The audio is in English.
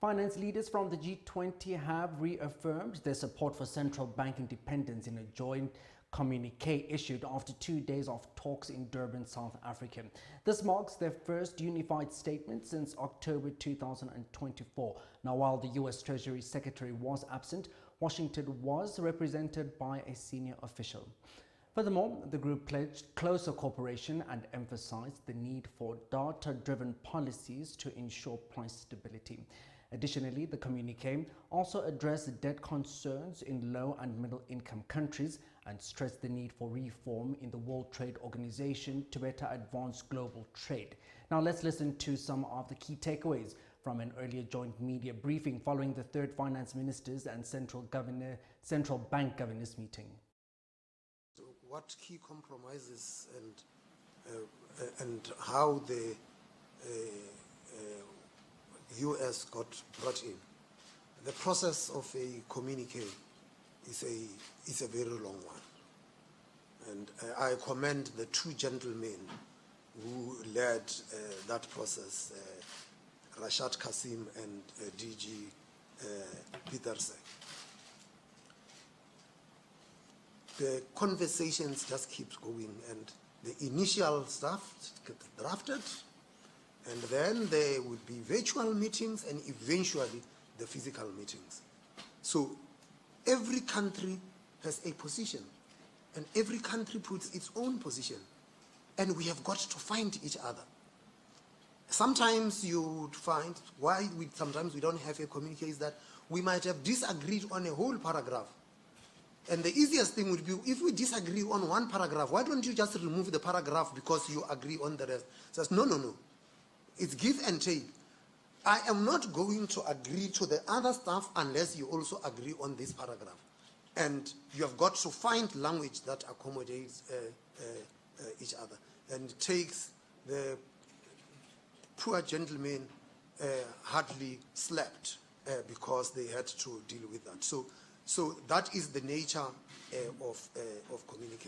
Finance leaders from the G20 have reaffirmed their support for central bank independence in a joint communique issued after 2 days of talks in Durban, South Africa. This marks their first unified statement since October 2024. Now, while the U.S. Treasury Secretary was absent, Washington was represented by a senior official. Furthermore, the group pledged closer cooperation and emphasized the need for data-driven policies to ensure price stability. Additionally, the communique also addressed debt concerns in low and middle-income countries and stressed the need for reform in the World Trade Organization to better advance global trade. Now, let's listen to some of the key takeaways from an earlier joint media briefing following the third finance ministers and central bank governors meeting. What key compromises and how the U.S. got brought in. The process of a communique is a very long one, and I commend the two gentlemen who led that process, Rashad Kasim and DG Petersen. The conversations just keep going, and the initial stuff gets drafted, and then there would be virtual meetings and eventually the physical meetings. So every country has a position, and every country puts its own position, and we have got to find each other. Sometimes you would find sometimes we don't have a communique is that we might have disagreed on a whole paragraph. And the easiest thing would be, if we disagree on one paragraph, why don't you just remove the paragraph because you agree on the rest? Says, no. It's give and take. I am not going to agree to the other stuff unless you also agree on this paragraph. And you have got to find language that accommodates each other. And it takes the poor gentlemen hardly slept because they had to deal with that. So that is the nature of communication.